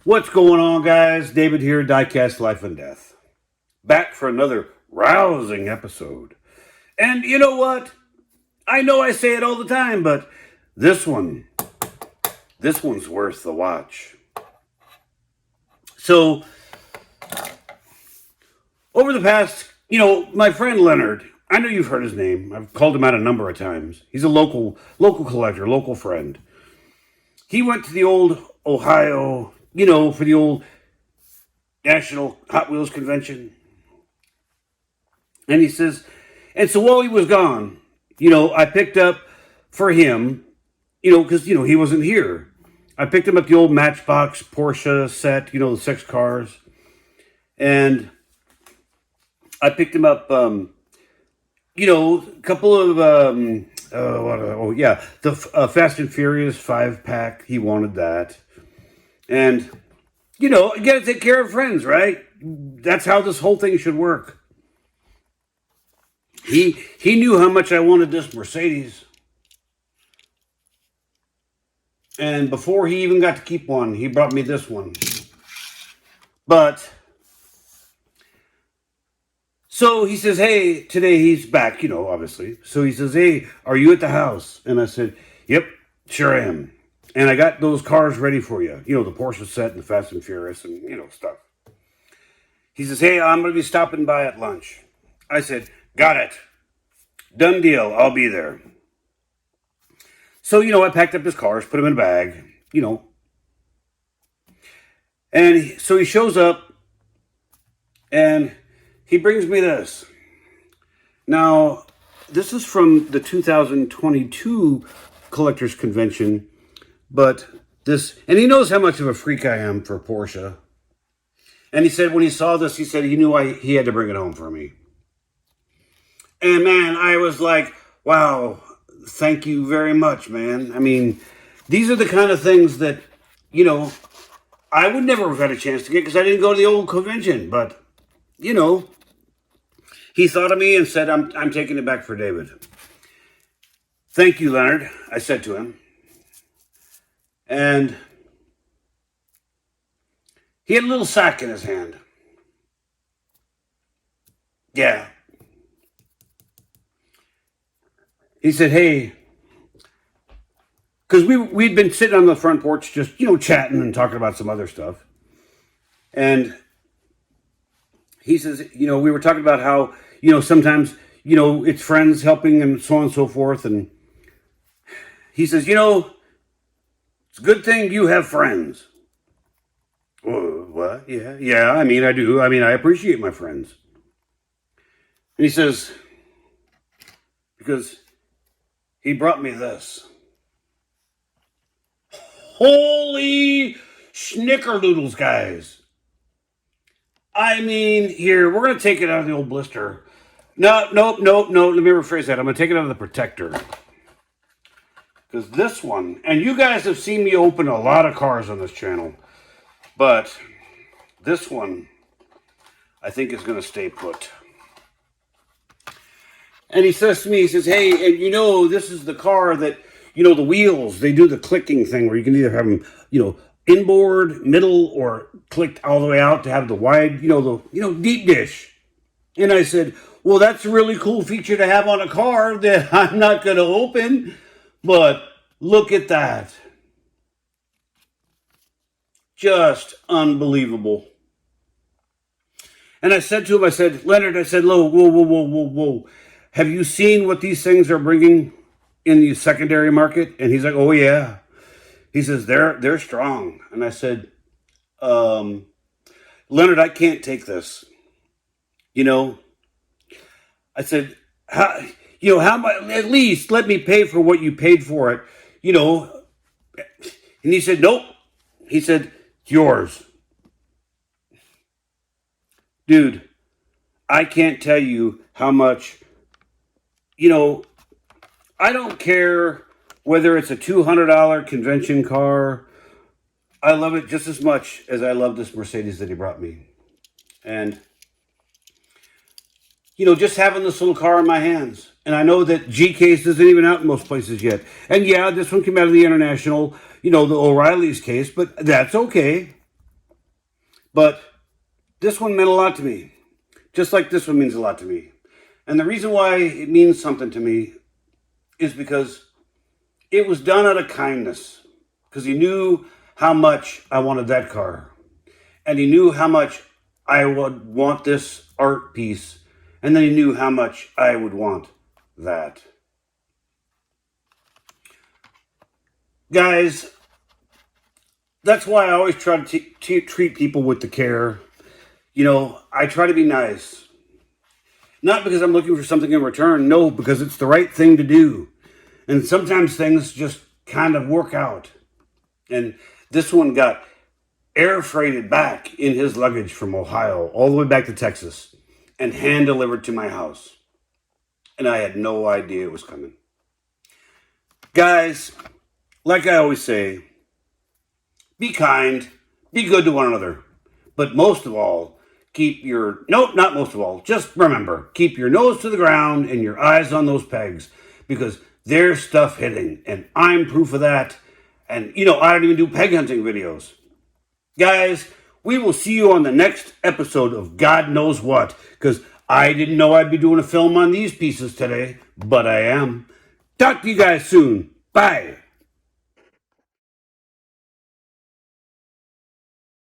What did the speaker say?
What's going on, guys? David here, Diecast Life and Death. Back for another rousing episode. And you know what? I know I say it all the time, but this one's worth the watch. So, over the past, my friend Leonard, I know you've heard his name. I've called him out a number of times. He's a local collector, local friend. He went to the old Ohio, for the old National Hot Wheels Convention. And he says, and so while he was gone, I picked up for him, because, he wasn't here. I picked him up the old Matchbox Porsche set, the 6 cars. And I picked him up, a couple of, the Fast and Furious 5-pack. He wanted that. And, you got to take care of friends, right? That's how this whole thing should work. He knew how much I wanted this Mercedes. And before he even got to keep one, he brought me this one. But, so he says, hey, today he's back, obviously. So he says, hey, are you at the house? And I said, yep, sure I am. And I got those cars ready for you. The Porsche set and the Fast and Furious and, stuff. He says, hey, I'm going to be stopping by at lunch. I said, got it. Done deal. I'll be there. So, I packed up his cars, put them in a bag, And so he shows up and he brings me this. Now, this is from the 2022 Collectors Convention. But and he knows how much of a freak I am for Porsche. And he said when he saw this, he said he knew he had to bring it home for me. And man, I was like, wow, thank you very much, man. I mean, these are the kind of things that, I would never have had a chance to get because I didn't go to the old convention. But, he thought of me and said, I'm taking it back for David. Thank you, Leonard, I said to him. And he had a little sack in his hand. Yeah. He said, hey, because we'd been sitting on the front porch just, chatting and talking about some other stuff. And he says, we were talking about how, sometimes, it's friends helping and so on and so forth. And he says, it's a good thing you have friends. What? Yeah, I mean, I do. I mean, I appreciate my friends. And he says, because he brought me this. Holy snickerdoodles, guys. I mean, here, we're going to take it out of the old blister. No, let me rephrase that. I'm going to take it out of the protector. Because this one, and you guys have seen me open a lot of cars on this channel, but this one, I think is going to stay put. And he says to me, he says, hey, and this is the car that, the wheels, they do the clicking thing where you can either have them, inboard, middle, or clicked all the way out to have the wide, deep dish. And I said, well, that's a really cool feature to have on a car that I'm not going to open. But look at that. Just unbelievable. And I said to him, Leonard, whoa. Have you seen what these things are bringing in the secondary market? And he's like, oh, yeah. He says, they're strong. And I said, Leonard, I can't take this. I said, how much, at least let me pay for what you paid for it, And he said, nope. He said, it's yours. Dude, I can't tell you how much, I don't care whether it's a $200 convention car. I love it just as much as I love this Mercedes that he brought me. And just having this little car in my hands. And I know that G-Case isn't even out in most places yet. And yeah, this one came out of the International, the O'Reilly's case, but that's okay. But this one meant a lot to me. Just like this one means a lot to me. And the reason why it means something to me is because it was done out of kindness. Because he knew how much I wanted that car. And he knew how much I would want this art piece. And then he knew how much I would want that. Guys, that's why I always try to treat people with the care. You know, I try to be nice. Not because I'm looking for something in return. No, because it's the right thing to do. And sometimes things just kind of work out. And this one got air freighted back in his luggage from Ohio all the way back to Texas and hand delivered to my house. And I had no idea it was coming. Guys, like I always say, be kind, be good to one another. But most of all, not most of all, just remember, keep your nose to the ground and your eyes on those pegs. Because there's stuff hitting, and I'm proof of that. And, you know, I don't even do peg hunting videos. Guys, we will see you on the next episode of God Knows What, because I didn't know I'd be doing a film on these pieces today, but I am. Talk to you guys soon. Bye.